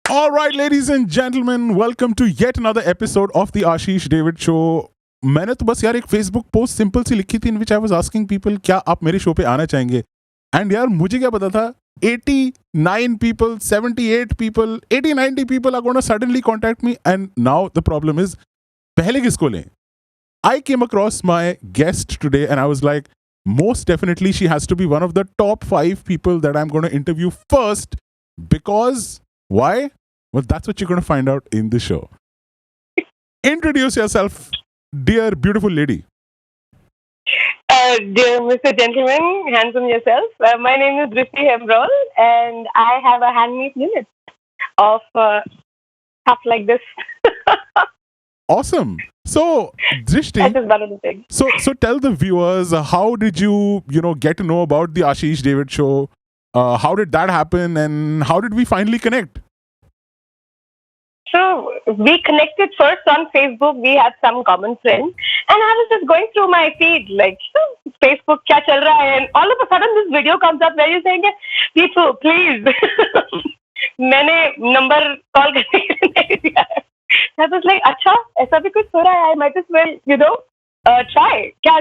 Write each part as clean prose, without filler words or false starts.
All right, ladies and gentlemen, welcome to yet another episode of the Ashish David Show. मैंने तो बस यार एक फेसबुक पोस्ट सिंपल सी लिखी थी इन विच आई वाज आस्किंग पीपल क्या आप मेरे शो पे आना चाहेंगे एंड यार मुझे क्या पता था 89 people 78 people 80 90 people are going to suddenly contact me and now the problem is पहले किसको लें I came across my guest today and I was like most definitely she has to be one of the top 5 people that I'm going to interview first because why? Well, that's what you're going to find out in the show. Introduce yourself, dear beautiful lady. Dear Mr. Gentleman, handsome yourself. My name is Drishti Hembrol, and I have a handmade unit of stuff like this. Awesome. So, Drishti, That is one of the things. so tell the viewers how did you get to know about the Ashish David show? How did that happen and how did we finally connect? So we connected first on Facebook. We had some common friends, and I was just going through my feed, like Facebook, kya chal raha hai? And all of a sudden, this video comes up where you're saying, "People, please." मैंने number call करने के लिए नहीं दिया है. I was like, अच्छा ऐसा भी कुछ हो रहा है. I might as well, try. क्या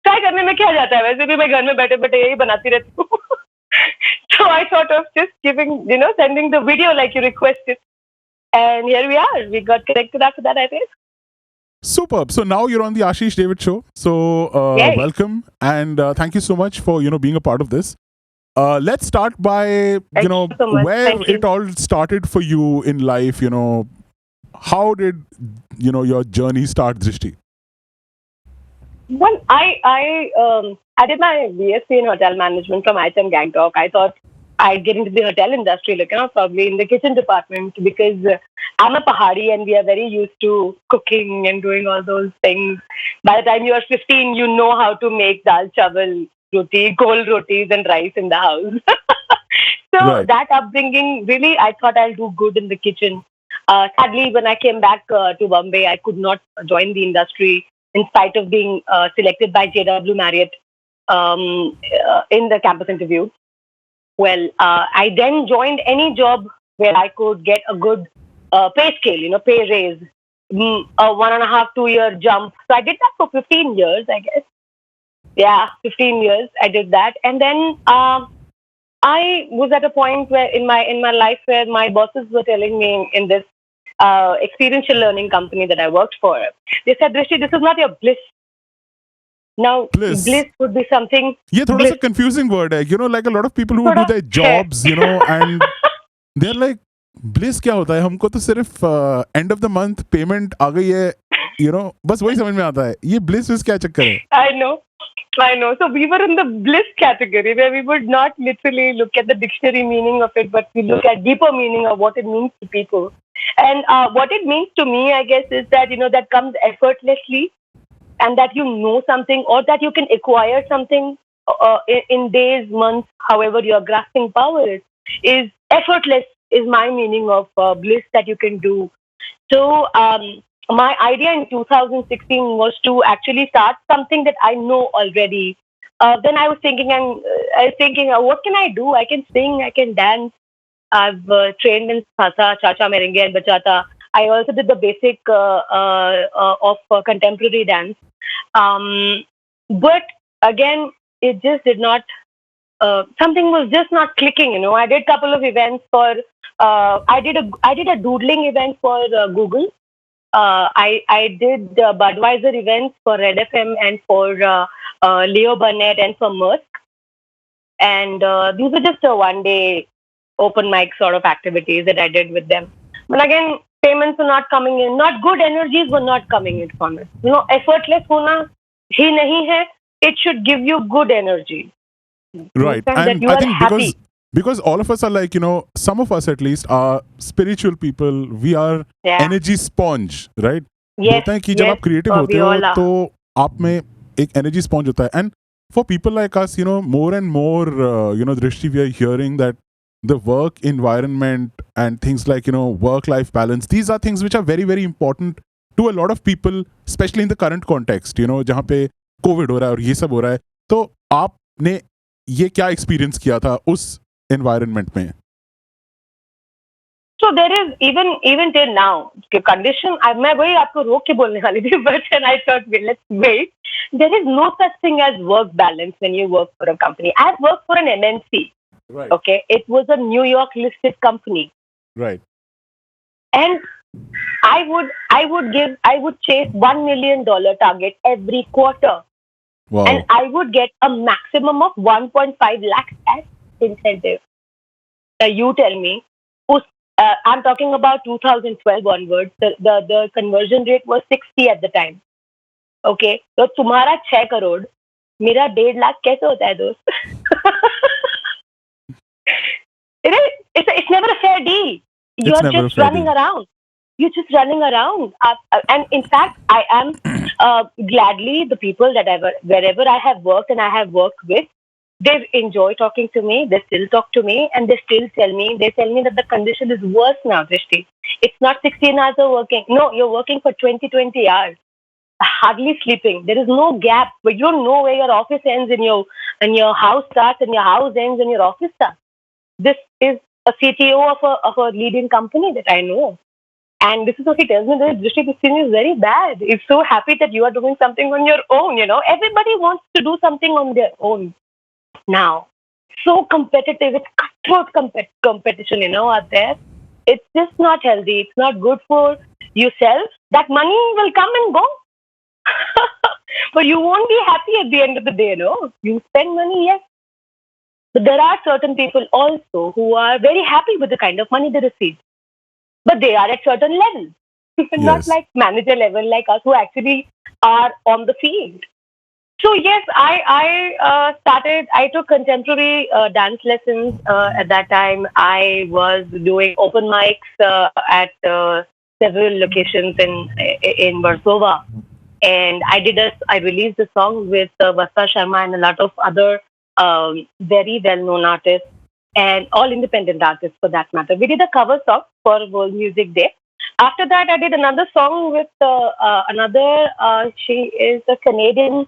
try करने में क्या जाता है? वैसे भी मैं घर में बैठे बैठे यही बनाती रहती हूँ. So I thought of just giving, sending the video like you requested. And here we are. We got connected after that, I think. Superb. So now you're on the Ashish David show. So Yay. welcome and thank you so much for being a part of this. Let's start by Thank you so much. where Thank you. it all started for you in life. How did your journey start, Drishti? Well, I did my BSc in hotel management from IHM Gangtok. I thought I'd get into the hotel industry, probably in the kitchen department because I'm a Pahari and we are very used to cooking and doing all those things. By the time you are 15, you know how to make dal chawal, roti, cold rotis and rice in the house. So Right. that upbringing, really, I thought I'll do good in the kitchen. Sadly, when I came back to Bombay, I could not join the industry in spite of being selected by JW Marriott in the campus interview. Well, I then joined any job where I could get a good pay scale, pay raise, a 1.5, 2 year jump. So I did that for 15 years, I guess. Yeah, 15 years I did that. And then I was at a point where in my life where my bosses were telling me in this experiential learning company that I worked for, they said, Drishti, this is not your bliss. Now, Bliss. bliss would be something. ये थोड़ा bliss. सा confusing word है. Like a lot of people who do थोड़ा their jobs, and they're like, bliss क्या होता है? हमको तो सिर्फ end of the month payment आ गई है, बस वही समझ में आता है. ये bliss क्या चक्कर है? I know. So we were in the bliss category where we would not literally look at the dictionary meaning of it, but we look at deeper meaning of what it means to people. And what it means to me, I guess, is that, that comes effortlessly and that you know something or that you can acquire something in days, months, however your grasping power is effortless is my meaning of bliss that you can do. So my idea in 2016 was to actually start something that I know already. Then I was thinking, what can I do? I can sing, I can dance. I've trained in salsa, cha-cha, merengue, and bachata. I also did the basic of contemporary dance. But again, it just did not. Something was just not clicking. I did a couple of events for. I did a doodling event for Google. I did Budweiser events for Red FM and for Leo Burnett and for Merck. And these were just a one-day open mic sort of activities that I did with them. But again, payments were not coming in. Not good energies were not coming in from it. Effortless hona hi nahi hai. It should give you good energy. Right. That And you I are think happy. because all of us are like, some of us at least are spiritual people. We are Yeah. energy sponge, right? Yes. होता है कि जब yes. आप creative We होते हो all are. तो आप में एक energy sponge होता है. And for people like us, more and more, Drishti, we are hearing that the work environment and things like, work-life balance, these are things which are very, very important to a lot of people, especially in the current context, जहाँ पे COVID हो रहा है और ये सब हो रहा है. तो आपने ये क्या एक्सपीरियंस किया था उस एनवायरनमेंट में? So there is even till now the condition. मैं वही आपको रोक के बोलने वाली थी, but then I thought let's wait. There is no such thing as work balance when you work for a company. I've worked for an MNC. Right. Okay, it was a New York listed company, Right. and I would chase $1 million target every quarter, Wow. and I would get a maximum of 1.5 lakhs as incentive. You tell me, I'm talking about 2012 onwards. The conversion rate was 60 at the time. Okay, तो तुम्हारा 6 करोड़, मेरा 1.5 लाख कैसे होता है दोस्त? It's never a fair deal. You're just running around. You're just running around. And in fact, I am gladly the people that wherever I have worked and I have worked with, they enjoy talking to me. They still talk to me, and they still tell me that the condition is worse now, Drishti. It's not 16 hours of working. No, you're working for 20 hours, hardly sleeping. There is no gap. But you don't know where your office ends and your house starts, and your house ends and your office starts. This is a CTO of a leading company that I know. And this is what he tells me, that Drishti, this thing is very bad. He's so happy that you are doing something on your own, Everybody wants to do something on their own now. So competitive. It's cutthroat competition, out there. It's just not healthy. It's not good for yourself. That money will come and go. But you won't be happy at the end of the day, You spend money, yes. But there are certain people also who are very happy with the kind of money they receive. But they are at certain levels. Not like manager level like us who actually are on the field. So yes, I took contemporary dance lessons at that time. I was doing open mics at several locations in Warsaw. And I released a song with Vasa Sharma and a lot of other very well-known artists and all independent artists for that matter. We did a cover song for World Music Day. After that, I did another song with she is a Canadian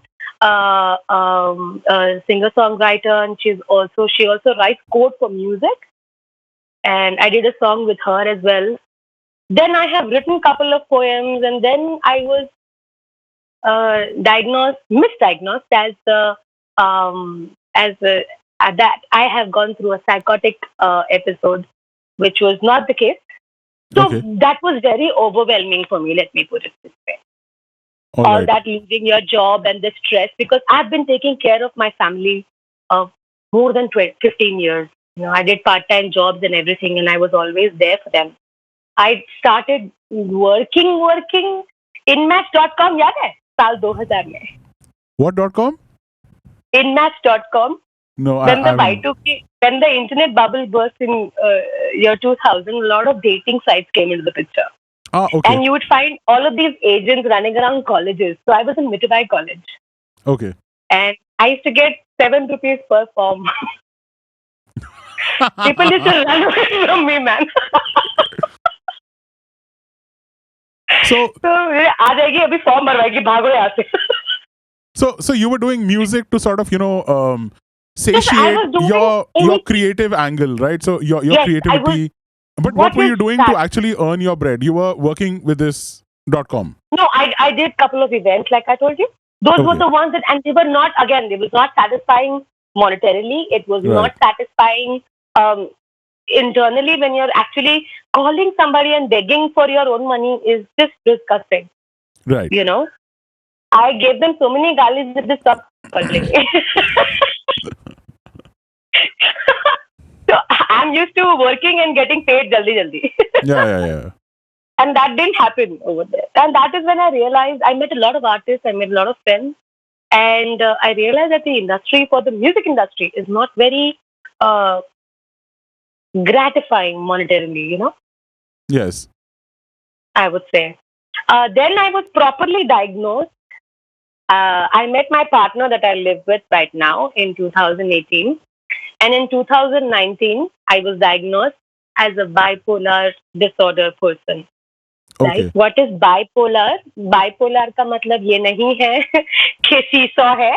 singer-songwriter, and she also writes code for music. And I did a song with her as well. Then I have written a couple of poems, and then I was misdiagnosed that I have gone through a psychotic episode, which was not the case. So that was very overwhelming for me, let me put it this way. All that losing your job and the stress, because I've been taking care of my family more than 15 years. I did part-time jobs and everything, and I was always there for them. I started working inmatch.com, yaad hai? Saal 2000 mein. What.com? Inmatch.com. No, when the internet bubble burst in year 2000, a lot of dating sites came into the picture. Okay. And you would find all of these agents running around colleges. So I was in Mitibai College. Okay. And I used to get 7 rupees per form. People used to run away from me, man. So आ जाएगी अभी form भरवाएगी, भागो यहाँ से. So you were doing music to sort of satiate your creative angle, right? So your creativity. But what were you doing to actually earn your bread? You were working with this .com. No, I did a couple of events, like I told you. Those were the ones that, and they were not, again, they was not satisfying monetarily. It was not satisfying internally. When you're actually calling somebody and begging for your own money is just disgusting. Right. I gave them so many galis that they stopped calling me. So I'm used to working and getting paid jaldi. Yeah. And that didn't happen over there. And that is when I realized, I met a lot of artists, I met a lot of friends. And I realized that the industry, for the music industry, is not very gratifying monetarily, Yes. I would say. Then I was properly diagnosed. I met my partner that I live with right now in 2018. And in 2019, I was diagnosed as a bipolar disorder person. Okay. Right? What is bipolar? Bipolar का मतलब ये नहीं है कि seesaw है,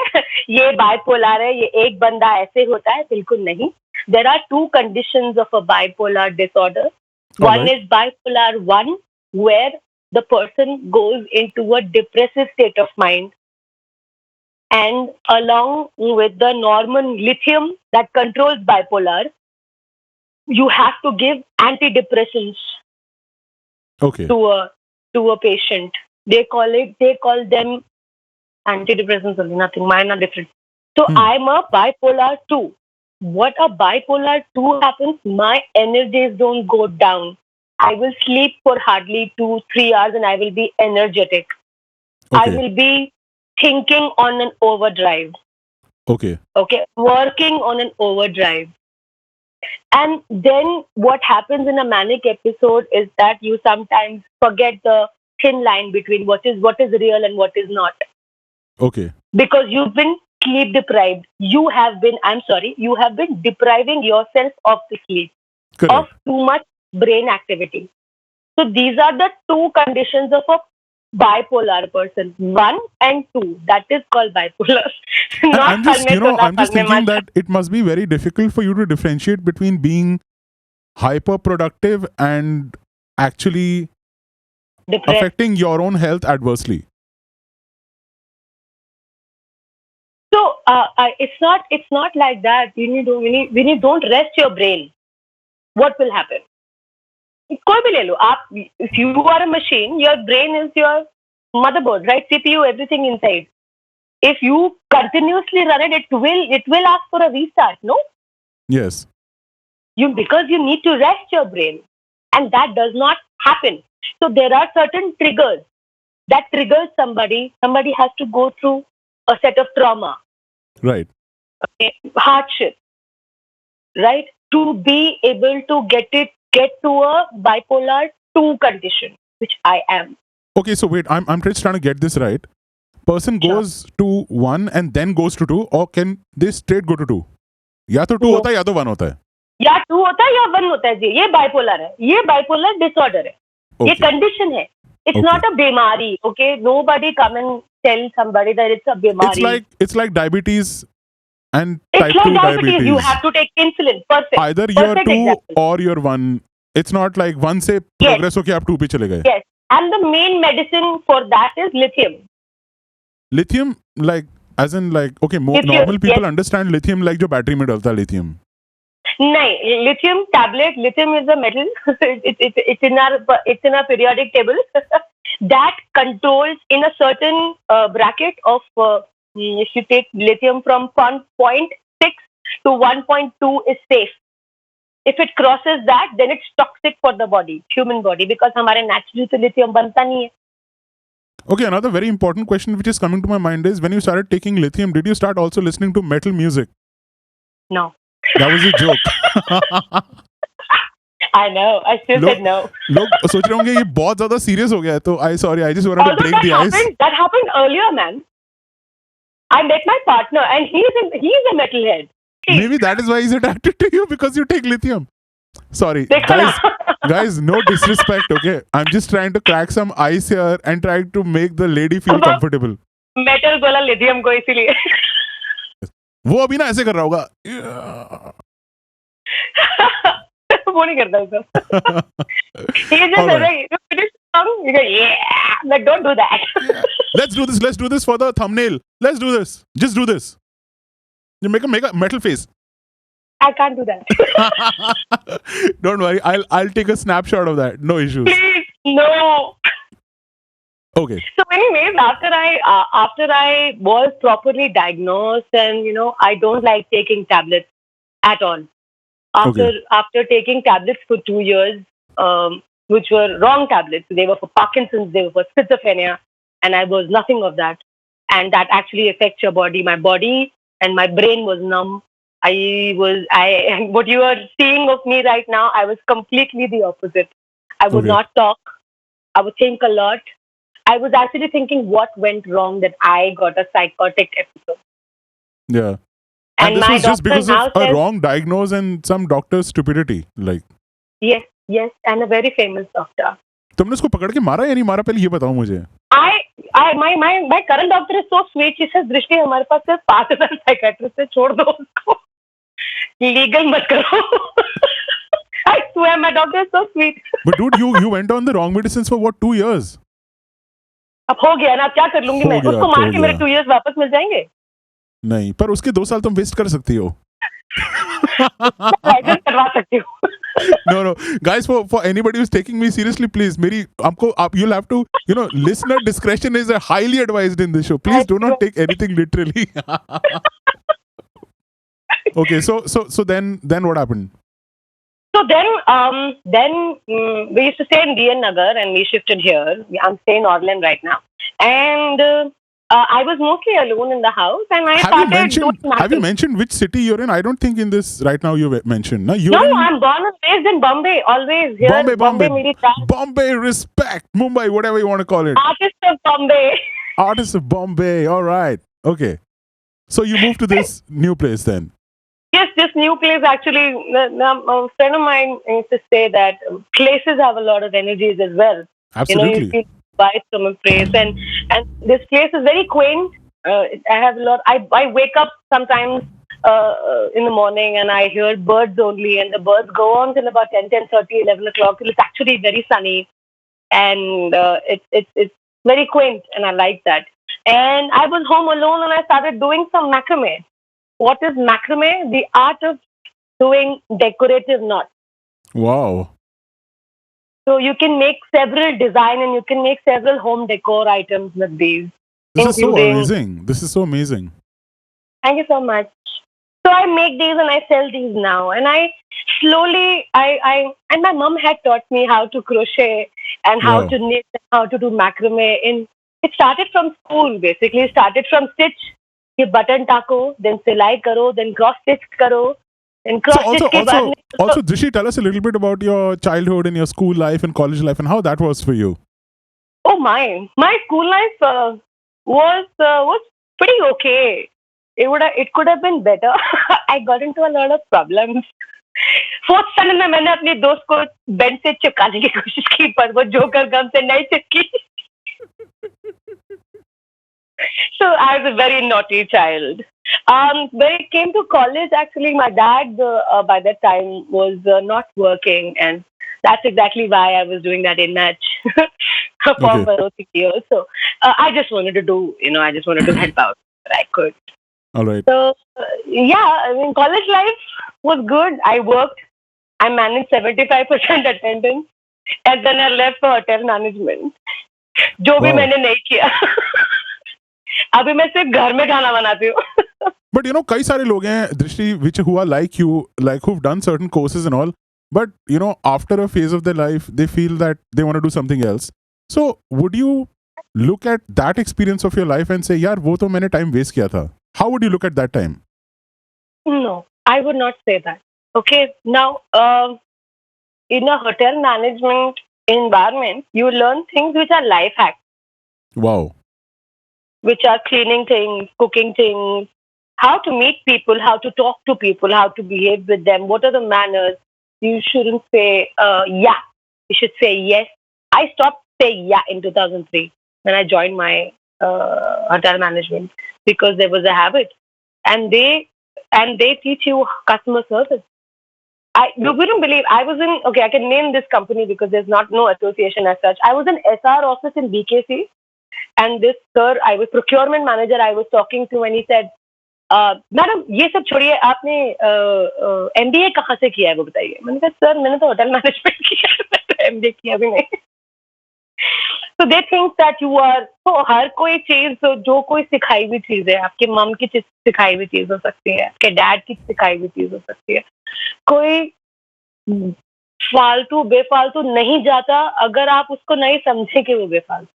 ये bipolar है, ये एक बंदा ऐसे होता है, बिल्कुल नहीं. There are 2 conditions of a bipolar disorder. One Alright. is bipolar 1, where the person goes into a depressive state of mind, and along with the normal lithium that controls bipolar, you have to give antidepressants Okay. to a patient. They call them antidepressants only, nothing. Mine are different. So Hmm. I'm a bipolar 2. What a bipolar 2 happens, my energies don't go down. I will sleep for hardly 2, 3 hours and I will be energetic. I Okay. will be thinking on an overdrive. Okay. Okay. Working on an overdrive. And then what happens in a manic episode is that you sometimes forget the thin line between what is real and what is not, Okay. because you've been sleep deprived. You have been depriving yourself of the sleep, of Correct. too much brain activity. So these are the two conditions of a bipolar person, 1 and 2. That is called bipolar. And Not I'm fal just, mein soda, I'm fal just mein thinking matcha. that it must be very difficult for you to differentiate between being hyper productive and actually Depressed. affecting your own health adversely. So it's not like that. When you don't rest your brain, what will happen? कोई भी ले लो आप. If you are a machine, your brain is your motherboard, right? CPU, everything inside. If you continuously run it, it will ask for a restart. No, Yes. because you need to rest your brain, and that does not happen. So there are certain triggers that triggers somebody. Somebody has to go through a set of trauma, Right. hardship, right? To be able to get to a bipolar 2 condition, which I am. Okay, so wait, I'm just trying to get this right. Person Sure. goes to 1 and then goes to 2, or can they straight go to 2? या तो 2 No. होता है या तो 1 होता है. या 2 होता है या 1 होता है जी. ये बाइपोलर है. ये बाइपोलर डिसऑर्डर है. ये Okay. कंडीशन है. It's Okay. not a बीमारी. Okay, nobody come and tell somebody that it's a बीमारी. It's like diabetes and It's type like 2 diabetes. You have to take insulin. Perfect. Either you're Perfect 2 example. or you're 1. It's not like 1 से progress होके आप 2 पे चले गए. Yes. And the main medicine for that is lithium. Lithium, like, as in like, okay, Lithium, normal people yes. understand lithium like जो battery में डलता है lithium. नहीं, lithium tablet. Lithium is a metal. It's in our periodic table that controls in a certain bracket of. If you take lithium from 1.6 to 1.2 is safe. If it crosses that, then it's toxic for the body, human body, because हमारे naturally तो lithium बनता नहीं है. Okay, another very important question which is coming to my mind is, when you started taking lithium, did you start also listening to metal music? No. That was a joke. I know. I still Look, said no. लोग सोच रहे होंगे ये बहुत ज्यादा serious हो गया है, तो I just wanted to Although break the ice. that happened earlier, man. I met my partner and he's a metalhead. Maybe that is why he's attracted to you, because you take lithium. Sorry, देखो guys. ना. Guys, no disrespect, okay? I'm just trying to crack some ice here and trying to make the lady feel comfortable. Metal बोला lithium को इसीलिए. वो अभी ना ऐसे कर रहा होगा. वो नहीं करता ऐसा. He just All said, right. "You finish the song?" You go, "Yeah." Like, don't do that. Let's do this for the thumbnail. Let's do this. Just do this. You make a metal face. I can't do that. Don't worry. I'll take a snapshot of that. No issues. Please, no. Okay. So, anyways, after I was properly diagnosed, and I don't like taking tablets at all. After taking tablets for 2 years, which were wrong tablets, they were for Parkinson's, they were for schizophrenia, and I was nothing of that. And that actually affects your body. My body and my brain was numb. What you are seeing of me right now, I was completely the opposite. I would Okay. not talk. I would think a lot. I was actually thinking what went wrong that I got a psychotic episode. Yeah. And this my was just doctor because now of a says, wrong diagnosis and some doctor's stupidity. Like, yes, and a very famous doctor. तुमने उसको पकड़ के मारा या नहीं मारा, पहले ये बताओ मुझे. My current doctor is so sweet. She says, दृष्टि हमारे पास सिर्फ 5,000 साइकेट्रिस्ट है, छोड़ दो उसको. लीगल मत करो. I swear, my doctor is so sweet. But dude, you went on the wrong medicines for what, 2 years? अब हो गया ना, अब क्या कर लूंगी हो मैं? गया, उसको अब तो मार हो के मेरे गया। 2 years वापस मिल जाएंगे? नहीं, पर उसके 2 साल तुम वेस्ट कर सकती हो। लाइसेंस करवा सकती हूँ। No, guys, for anybody who's taking me seriously, please, मेरी आपको आप you'll have to, listener discretion is highly advised in this show. Please do not take anything literally. Okay, so then what happened? So then we used to stay in DN Nagar and we shifted here. I'm staying in Orland right now. And I was mostly alone in the house and I started doing Have you nothing. mentioned which city you're in? I don't think in this right now you mentioned. No, No, I'm born and raised in Bombay, always here. Bombay. Meri child. Bombay, respect. Mumbai, whatever you want to call it. Artist of Bombay. Artists of Bombay. All right. Okay. So you moved to this new place then. Yes, this new place actually, a friend of mine used to say that places have a lot of energies as well. Absolutely. You feel vibes from a place, and this place is very quaint. I have a lot. I wake up sometimes in the morning and I hear birds only, and the birds go on till about 10:30, 11 o'clock. Till it's actually very sunny, and it's very quaint, and I like that. And I was home alone, and I started doing some macrame. What is macrame? The art of doing decorative knots. Wow. So you can make several design and you can make several home decor items with these. This is so amazing. This is so amazing. Thank you so much. So I make these and I sell these now. And I slowly, and my mom had taught me how to crochet and how Wow. to knit and how to do macrame. It started from school basically. It started from stitch. You button tako, then silai karo, then cross stitch karo. And cross stitch ke baad mein- Also, Drishi, tell us a little bit about your childhood and your school life and college life and how that was for you. Oh my school life was pretty okay. It could have been better. I got into a lot of problems. Fourth standard में मैंने अपनी दोस्त को bench से चिपकाने की कोशिश की पर वो जोकर गम से नहीं चिपकी. So I was a very naughty child. When it came to college, actually, my dad by that time was not working, and that's exactly why I was doing that in match for 6 years. So I just wanted to do, I just wanted to help out that I could. All right. So I mean, college life was good. I worked. I managed 75% attendance, and then I left for hotel management. जो भी मैंने नहीं किया. अभी मैं सिर्फ घर में खाना बनाती हूँ. But कई सारे लोग हैं दृष्टि which who are like you, like who've done certain courses and all, but after a phase of their life they feel that they want to do something else. So would you look at that experience of your life and say, यार वो तो मैंने time waste किया था? How would you look at that time? No, I would not say that. Okay, now in a hotel management environment, you learn things which are life hacks. Wow. Which are cleaning things, cooking things, how to meet people, how to talk to people, how to behave with them, what are the manners. You shouldn't say yeah. You should say yes. I stopped saying yeah in 2003 when I joined my hotel management because there was a habit. And they teach you customer service. You wouldn't believe, I was in, okay, I can name this company because there's no association as such. I was in SR office in BKC. And this sir, I was procurement manager, I was talking to, and he said, madam ये सब छोड़िए, आपने MBA कहाँ से किया है वो बताइए. मैंने कहा सर मैंने तो होटल मैनेजमेंट किया है, तो MBA किया भी नहीं. So they think that you are, तो हर कोई चीज, जो कोई सिखाई हुई चीज है, आपके मम की सिखाई हुई चीज हो सकती है, आपके डैड की सिखाई हुई चीज हो सकती है. कोई फालतू बेफालतू नहीं जाता अगर आप उसको नहीं समझे कि वो बेफालतू.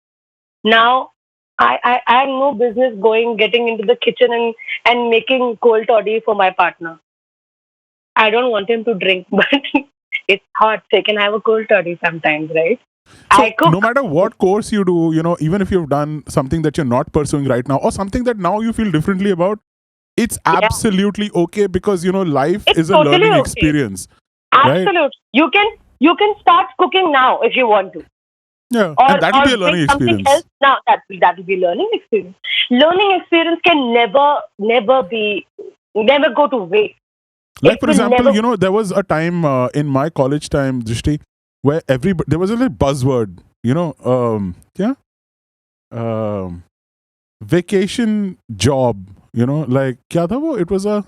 Now, I have no business getting into the kitchen and making cold toddy for my partner. I don't want him to drink, but it's hot. So he can have a cold toddy sometimes, right? So no matter what course you do, even if you've done something that you're not pursuing right now or something that now you feel differently about, it's absolutely okay because, life is a learning experience. Absolutely. Right? You can start cooking now if you want to. Yeah, and that will be a learning experience. Else, now that will be learning experience. Learning experience can never go to waste. Like for will example, never. you know, there was a time in my college time, Drishti, where there was a little buzzword, you know, yeah, um, vacation job, you know, like क्या था वो? It was a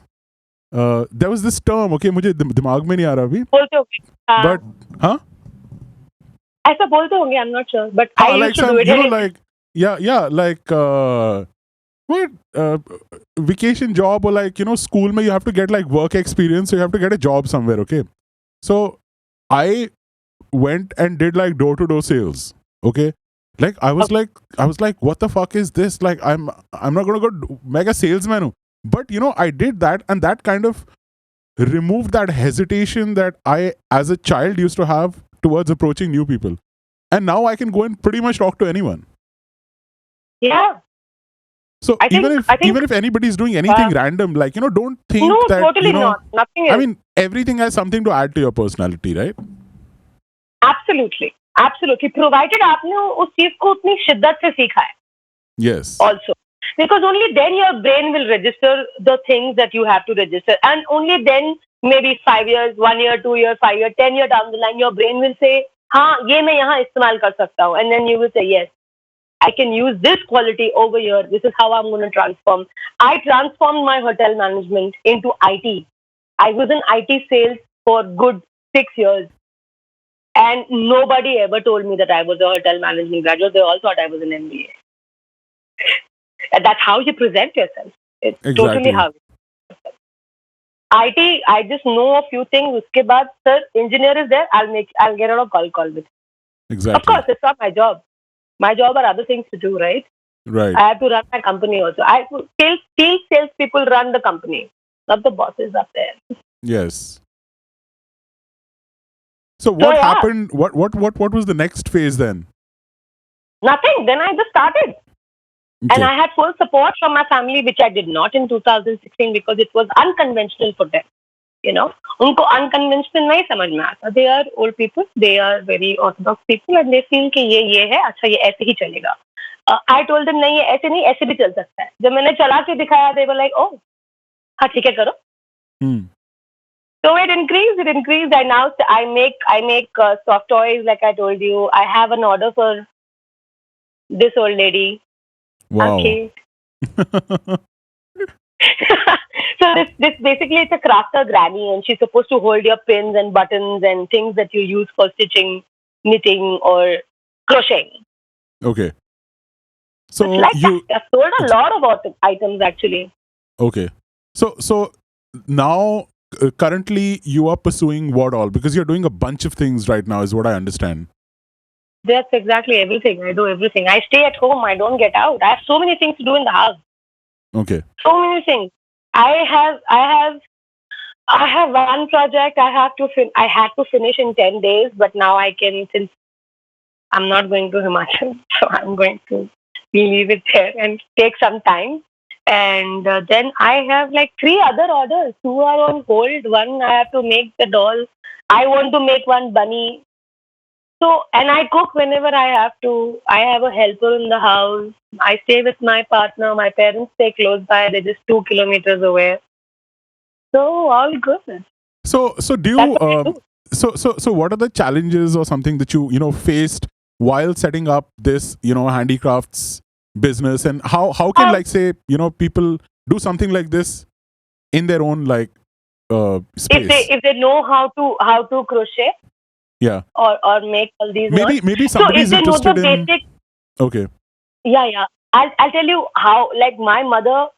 there was this term, okay, मुझे दिमाग में नहीं आ रहा अभी, बोलते होंगे but huh? ऐसा बोलते होंगे, I'm not sure, but I हाँ, like used to do some, it. you know, like yeah, like what vacation job, or like, you know, school mein you have to get like work experience, so you have to get a job somewhere, okay? So I went and did like door to door sales, okay? Like I was like, what the fuck is this? Like I'm not gonna go mega salesman hu. But you know, I did that, and that kind of removed that hesitation that I as a child used to have towards approaching new people. And now I can go and pretty much talk to anyone. Yeah, So I think even if anybody is doing anything random, like, you know, don't think no, that, totally you know, not. Nothing I else. mean, everything has something to add to your personality, right? Absolutely, absolutely. Provided आपने उस चीज को उतनी शिद्दत से सीखा है. Yes. Also, because only then your brain will register the things that you have to register, and only then maybe 5 years, 1 year, 2 years, 5 years, 10 years down the line, your brain will say, हाँ ये मैं यहाँ इस्तेमाल कर सकता हूँ, and then you will say yes, I can use this quality over here. This is how I'm going to transform. I transformed my hotel management into IT. I was in IT sales for good 6 years. And nobody ever told me that I was a hotel management graduate. They all thought I was an MBA. And that's how you present yourself. It's totally Exactly. how. IT, I just know a few things. Uske baad, sir, engineer is there. I'll get out of call with. Exactly. Of course, it's not my job. My job are other things to do, right? Right. I have to run my company also. Sales people run the company, not the bosses up there. Yes. So what yeah. happened? What was the next phase then? Nothing. Then I just started. Okay. And I had full support from my family, which I did not in 2016 because it was unconventional for them. You know, उनको unconventional नहीं समझ में आता. They are old people. They are very orthodox people, and they feel कि ये है, अच्छा ये ऐसे ही चलेगा. I told them नहीं, ये ऐसे नहीं, ऐसे भी चल सकता है. जब मैंने चला के दिखाया, they were like, oh, हाँ ठीक है करो. So it increased. I make soft toys, like I told you. I have an order for this old lady. Wow. Okay. So this basically, it's a crafter granny, and she's supposed to hold your pins and buttons and things that you use for stitching, knitting, or crocheting. Okay. So like I've sold a lot of items actually. Okay. So now currently you are pursuing what all? Because you're doing a bunch of things right now, is what I understand. That's exactly everything. I do everything. I stay at home. I don't get out. I have so many things to do in the house. Okay. So many things. I have one project I had to finish in 10 days, but now I can, since I'm not going to Himachal, so I'm going to leave it there and take some time. And then I have like 3 other orders. 2 are on hold. One, I have to make the doll. I want to make one bunny. So, and I cook whenever I have to. I have a helper in the house. I stay with my partner. My parents stay close by. They're just 2 kilometers away. So, all good. So do you, so what are the challenges or something that you faced while setting up this, handicrafts business, and how can like say, people do something like this in their own like space? If they know how to crochet, yeah, or make all these maybe somebody's so if they know the interested in basic, okay, yeah, I'll tell you how. Like my mother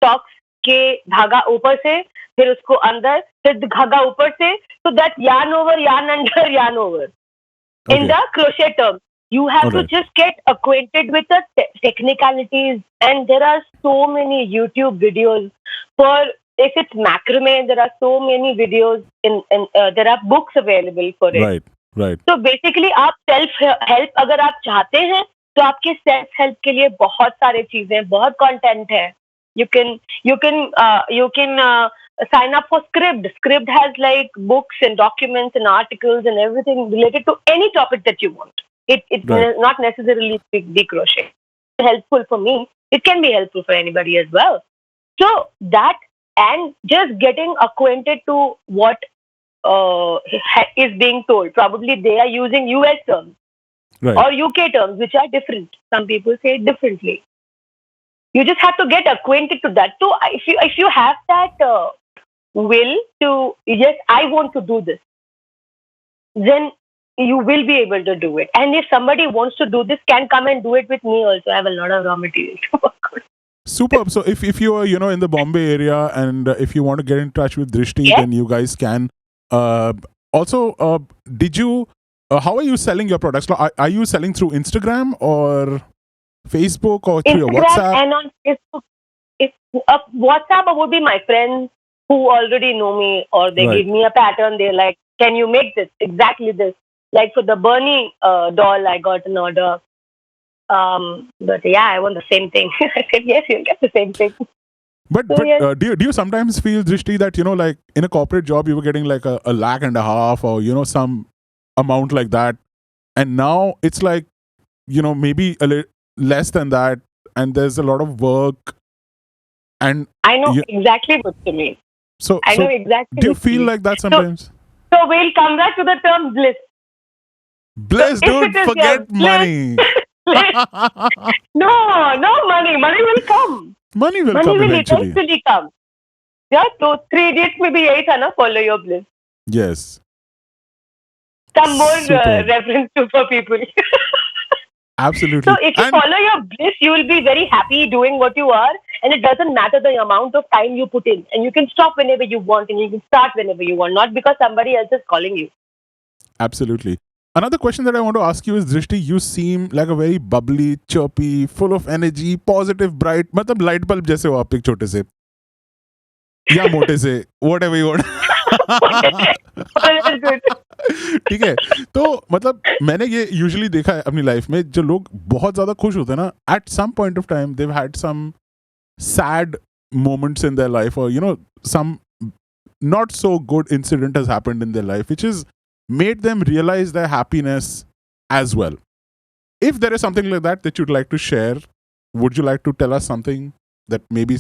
talks के धागा ऊपर से, फिर उसको अंदर, फिर धागा ऊपर से, so that yarn over, yarn under, yarn over. Okay. In the crochet term, you have to just get acquainted with the technicalities, and there are so many YouTube videos for. If it's macrame, there are so many videos there are books available for it. Right. So basically, आप self help अगर आप चाहते हैं, तो आपके self help के लिए बहुत सारे चीजें, बहुत content है. You can sign up for Scribd. Scribd has like books and documents and articles and everything related to any topic that you want. It's not necessarily be crochet. It's helpful for me. It can be helpful for anybody as well. So that and just getting acquainted to what is being told. Probably they are using US terms Right. or UK terms, which are different. Some people say it differently. You just have to get acquainted to that. So if you have that will to, yes, I want to do this, then you will be able to do it. And if somebody wants to do this, can come and do it with me also. I have a lot of raw materials. Superb. So if you are in the Bombay area and if you want to get in touch with Drishti, Yes. then you guys can. Also, did you? How are you selling your products? Are you selling through Instagram or Facebook or through your Instagram WhatsApp? and on Facebook. If WhatsApp would be my friends who already know me, or they Right. give me a pattern. They're like, "Can you make this exactly this?" Like for the Bernie doll, I got an order. But yeah, I want the same thing. I said, "Yes, you'll get the same thing." But So yes. do you sometimes feel, Drishti, that like in a corporate job you were getting like a lakh and a half or some amount like that, and now it's like maybe less than that, and there's a lot of work, and I know you, exactly what you mean. so I know so exactly do you what you feel mean. like that sometimes? So we'll come back to the term bliss. Bliss, If dude, it is your forget bliss, money. bliss, no money. Money will come. Money will Money come will eventually. eventually come. Yeah, so 3 idiots में भी यही था ना, follow your bliss. Yes. Some more Superb. reference to for people. Absolutely. So if you And follow your bliss, you will be very happy doing what you are, and it doesn't matter the amount of time you put in, and you can stop whenever you want, and you can start whenever you want, not because somebody else is calling you. absolutely. Another question that I want to ask you is, Drishti, you seem like a very bubbly, chirpy, full of energy, positive, bright, मतलब light bulb जैसे हो आप एक छोटे से या मोटे से, whatever you want. That's good. ठीक है, तो मतलब मैंने ये यूजुअली देखा है अपनी लाइफ में, जो लोग बहुत ज्यादा खुश होते हैं ना, at some point of time they've had some sad moments in their life, or some not so good incident has happened in their life, which has made them realize their happiness as well. If there is something like that you'd like to share, would you like to tell us something that maybe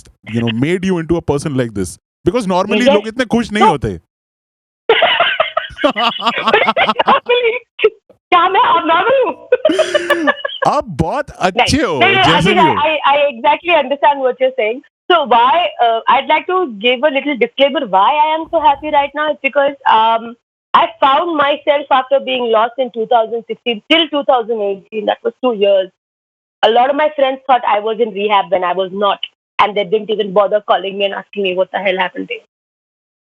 made you into a person like this? Because normally Yes. लोग इतने खुश नहीं होते. क्या मैं abnormal हूँ? आप बहुत अच्छे हो No, जैसे भी हो. I exactly understand what you're saying. So why I'd like to give a little disclaimer why I am so happy right now. It's because I found myself after being lost in 2016 till 2018. That was 2 years. A lot of my friends thought I was in rehab when I was not, and they didn't even bother calling me and asking me what the hell happened to me.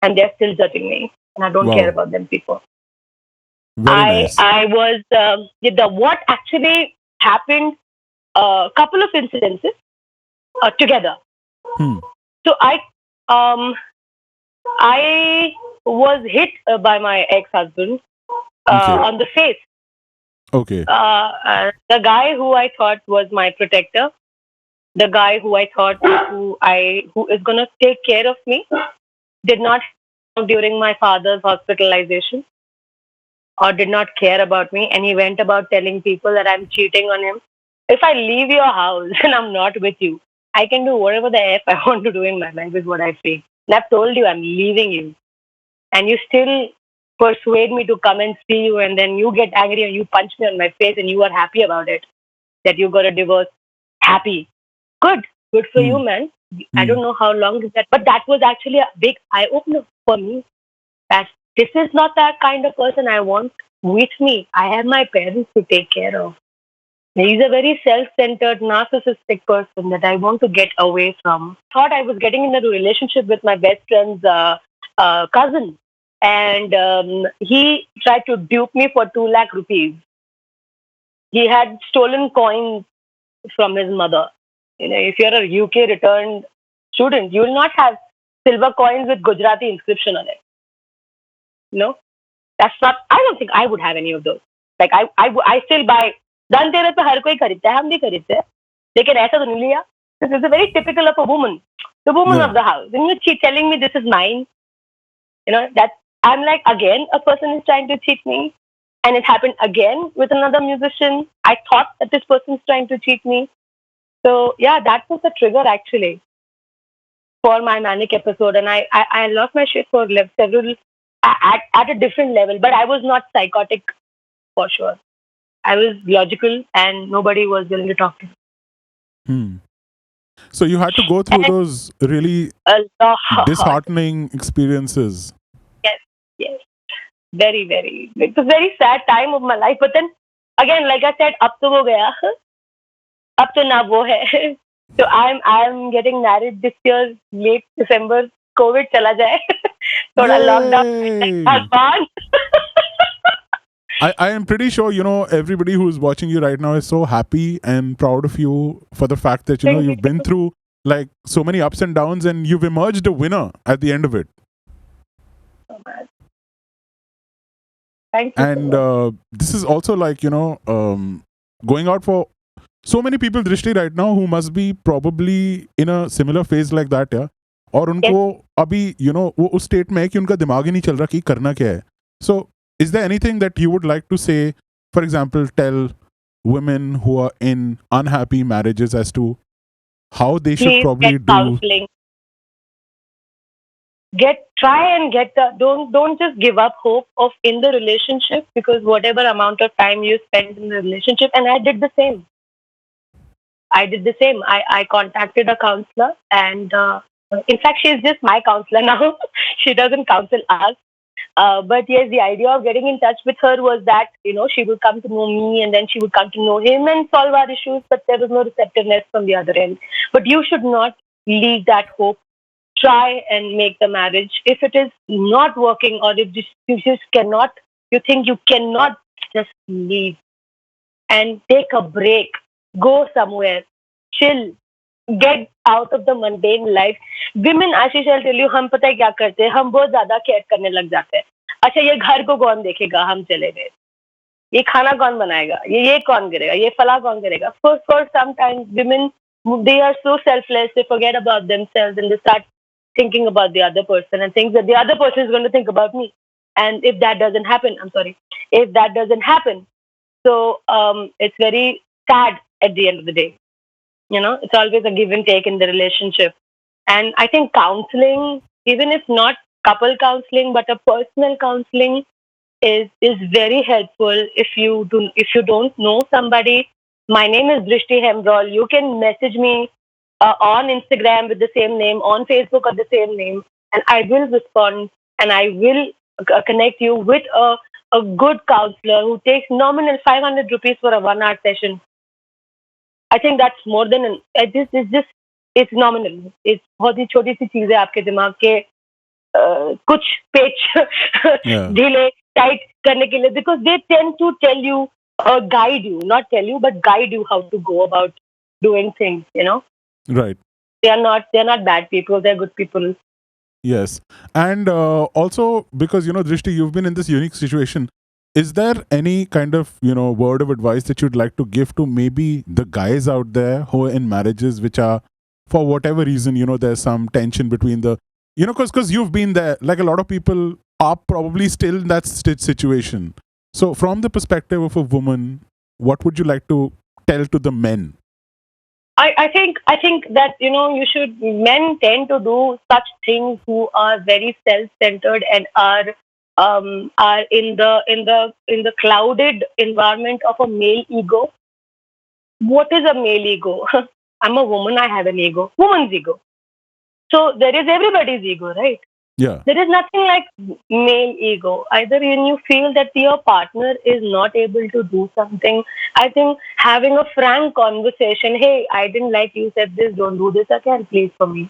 And they're still judging me, and I don't Wow. care about them people. Very nice. I was what actually happened. A couple of incidences together. Hmm. So I was hit by my ex-husband Okay. on the face. Okay. The guy who I thought was my protector, the guy who I thought who is gonna take care of me, did not during my father's hospitalization, or did not care about me, and he went about telling people that I'm cheating on him. If I leave your house and I'm not with you, I can do whatever the F I want to do in my life, is what I feel. And I've told you I'm leaving you, and you still persuade me to come and see you, and then you get angry and you punch me on my face, and you are happy about it, that you got a divorce. Happy. Good for you, man. I don't know how long is that, but that was actually a big eye opener for me. That this is not that kind of person I want with me. I have my parents to take care of. He's a very self-centered, narcissistic person that I want to get away from. Thought I was getting into a relationship with my best friend's cousin, and he tried to dupe me for 2 lakh rupees. He had stolen coins from his mother. If you're a UK returned student, you will not have silver coins with Gujarati inscription on it. No, that's not. I don't think I would have any of those. Like I still buy. Dhanteras पे हर कोई खरीदता है, हम भी खरीदते हैं, लेकिन ऐसा तो नहीं लिया. This is a very typical of a woman, the woman of the house. And you're telling me this is mine. That I'm like, again, a person is trying to cheat me, and it happened again with another musician. I thought that this person is trying to cheat me. So yeah, that was the trigger actually for my manic episode, and I lost my shit for several at a different level. But I was not psychotic for sure. I was logical, and nobody was willing to talk to me. Hmm. So you had to go through And those really a lot. disheartening experiences. Yes, yes, very, very. It was a very sad time of my life. But then again, like I said, अब तो वो गया, अब तो ना वो है. So I'm getting married this year, late December. COVID चला जाए, थोड़ा lockdown has Yay! gone. I am pretty sure, everybody who's watching you right now is so happy and proud of you for the fact that, Thank you've been you. through like so many ups and downs and you've emerged a winner at the end of it. So much. Thank you. And so much. this is also like, going out for so many people, Drishti, right now who must be probably in a similar phase like that, yeah. और उनको अभी वो उस state में है कि उनका दिमाग ही नहीं चल रहा कि करना क्या है. So is there anything that you would like to say, for example, tell women who are in unhappy marriages as to how they should Please probably get do? counseling. Try and get the don't just give up hope of in the relationship, because whatever amount of time you spend in the relationship, and I did the same. I contacted a counselor, and in fact, she's just my counselor now. She doesn't counsel us. But yes, the idea of getting in touch with her was that, she would come to know me and then she would come to know him and solve our issues, but there was no receptiveness from the other end. But you should not leave that hope. Try and make the marriage. If it is not working, or if you just cannot, you think you cannot, just leave and take a break. Go somewhere. Chill. Get out of the mundane life. Women, Ashish, I'll tell you, हम पता है क्या करते हैं, हम बहुत ज्यादा care करने लग जाते हैं. अच्छा, ये घर को कौन देखेगा, हम चले गए. ये खाना कौन बनाएगा, ये कौन करेगा, ये फला कौन करेगा. For some time, women, they are so selfless, they forget about themselves and they start thinking about the other person and think that the other person is going to think about me. And if that doesn't happen, so it's very sad at the end of the day. It's always a give and take in the relationship. And I think counseling, even if not couple counseling, but a personal counseling is very helpful if you don't know somebody. My name is Drishti Hembrol. You can message me on Instagram with the same name, on Facebook with the same name, and I will respond, and I will connect you with a good counselor who takes nominal 500 rupees for a 1 hour session. I think that's more than it's nominal. It's बहुत ही छोटी सी चीज है आपके दिमाग के कुछ पेच ढीले टाइट करने के लिए, because they tend to tell you or guide you, not tell you but guide you how to go about doing things. Right. They're not bad people. They're good people. Yes. And also because, Drishti, you've been in this unique situation. Is there any kind of, word of advice that you'd like to give to maybe the guys out there who are in marriages which are, for whatever reason, there's some tension between the, because you've been there, like a lot of people are probably still in that situation. So from the perspective of a woman, what would you like to tell to the men? I think that men tend to do such things who are very self-centered and are in the clouded environment of a male ego. What is a male ego? I'm a woman, I have an ego. Woman's ego. So there is everybody's ego, right? Yeah. There is nothing like male ego. Either when you feel that your partner is not able to do something, I think having a frank conversation, hey, I didn't like you said this, don't do this again, please, for me.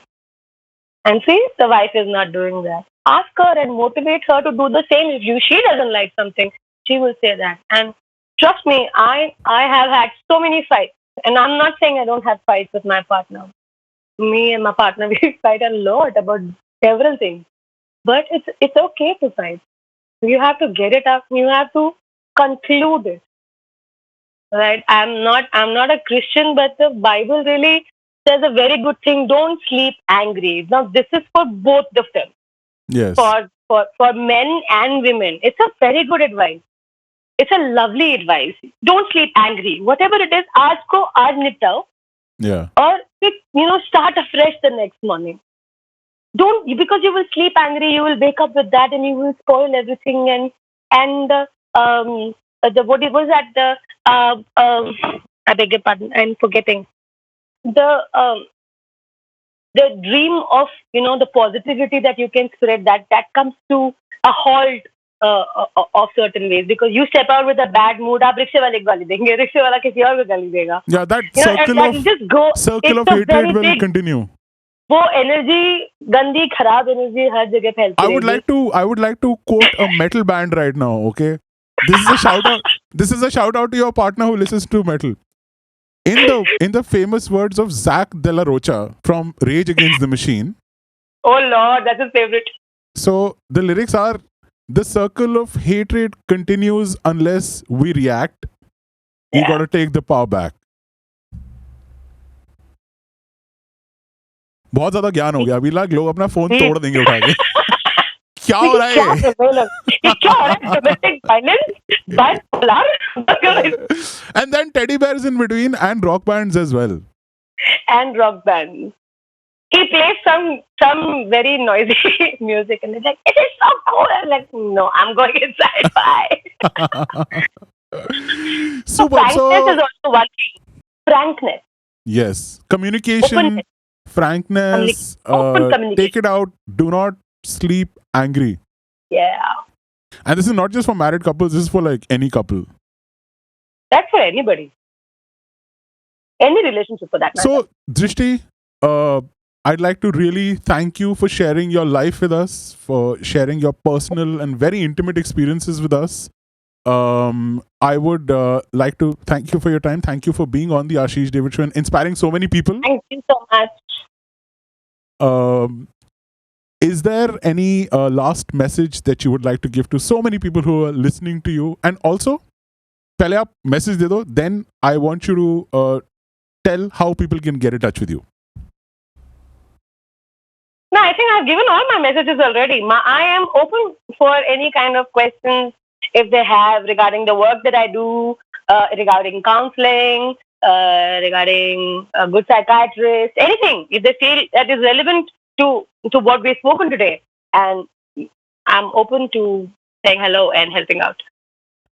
And see, the wife is not doing that. Ask her and motivate her to do the same. If she doesn't like something, she will say that. And trust me, I have had so many fights. And I'm not saying I don't have fights with my partner. Me and my partner, we fight a lot about several things. But it's okay to fight. You have to get it up. You have to conclude it. Right? I'm not a Christian, but the Bible really says a very good thing. Don't sleep angry. Now this is for both of them. Yes. For men and women. It's a very good advice. It's a lovely advice. Don't sleep angry. Whatever it is, aaj ko aaj niptao. Yeah. Or start afresh the next morning. don't, because you will sleep angry, you will wake up with that, and you will spoil everything. And the what it was at the I beg your pardon, I'm forgetting the dream of the positivity that you can spread, that comes to a halt of certain ways, because you step out with a bad mood, आप रिक्शे वाले को गाली देंगे, रिक्शे वाला किसी और को गाली देगा. Yeah, that And that just go. circle of It's a hatred very will big. continue. वो एनर्जी, गंदी खराब एनर्जी हर जगह फैलती I would रहेगी. like to quote a metal band right now. Okay, this is a shout out. This is a shout out to your partner who listens to metal. In the famous words of Zach De La Rocha from Rage Against the Machine. Oh Lord, that's his favorite. So the lyrics are: the circle of hatred continues unless we react. You Yeah. gotta take the power back. बहुत ज्यादा ज्ञान हो गया. अभी लोग अपना phone तोड़ देंगे उठा के. क्या हो रहा क्या है? कर रहे हो लोग? ये क्या हो रहा है? Domestic violence, bipolar, And then teddy bears in between and rock bands as well. and rock bands. He plays some very noisy music, and he's like, "It is so cool." I'm like, "No, I'm going inside." Bye. So Super. frankness is So also one thing. Frankness, yes, communication, openness, frankness. Open communication. Take it out. Do not sleep angry. yeah. And this is not just for married couples. This is for like any couple. That's for anybody. Any relationship for that matter. So, Drishti, I'd like to really thank you for sharing your life with us, for sharing your personal and very intimate experiences with us. I would like to thank you for your time. Thank you for being on the Ashish David Show and inspiring so many people. Thank you so much. Is there any last message that you would like to give to so many people who are listening to you? And also, पहले आप message दे दो, then I want you to tell how people can get in touch with you. No, I think I've given all my messages already. I am open for any kind of questions if they have regarding the work that I do, regarding counseling, regarding a good psychiatrist, anything. If they feel that is relevant to what we've spoken today, and I'm open to saying hello and helping out.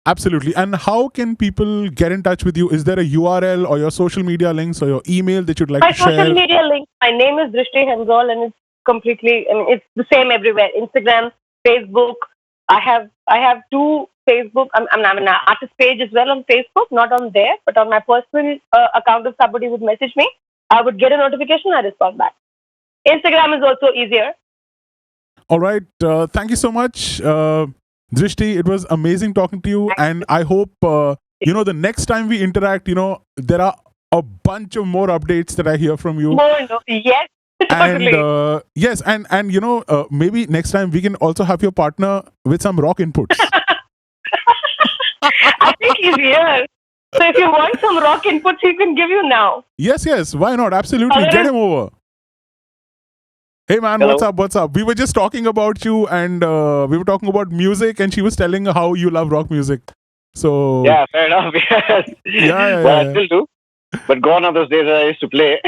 Absolutely. And how can people get in touch with you? Is there a URL or your social media links or your email that you'd like My to share? social media link, my name is Drishti Henzol, and it's completely, it's the same everywhere. Instagram, Facebook. I have two Facebook. I'm an artist page as well on Facebook, not on there, but on my personal account, if somebody would message me, I would get a notification. I respond back. Instagram is also easier. All right. Thank you so much, Drishti. It was amazing talking to you. And I hope, the next time we interact, there are a bunch of more updates that I hear from you. No, yes, totally. And yes, and maybe next time we can also have your partner with some rock inputs. I think he's here. So if you want some rock inputs, he can give you now. Yes. Why not? Absolutely. Alright. Get him over. Hey man, Hello. what's up? We were just talking about you, and we were talking about music, and she was telling how you love rock music. So Yeah, fair enough. Yes. Yeah. Well, I still do. But gone are those days that I used to play.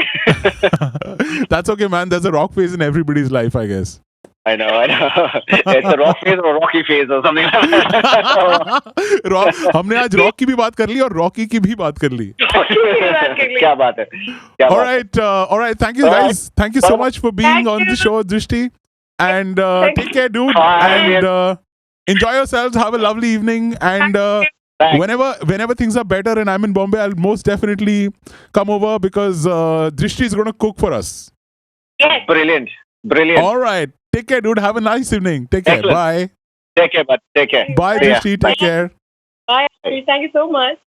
That's okay, man. There's a rock phase in everybody's life, I guess. I know. It's a rock phase or a rocky phase or something like that. Rock, हमने आज rock की भी बात कर ली और rocky की भी बात कर ली. क्या बात है? क्या All बात है? right. Thank you, All guys. Thank you so much for being Thank on the you. show, Drishti. And Thank take care, dude. Bye. And enjoy yourselves. Have a lovely evening. And Thanks. whenever things are better and I'm in Bombay, I'll most definitely come over because Drishti is going to cook for us. Yes. Brilliant. All right. Take care, dude. Have a nice evening. Take care. Excellent. Bye. Take care, bud. Take care. Bye, See ya. Drishti. Bye. Take care. Bye. Thank you so much.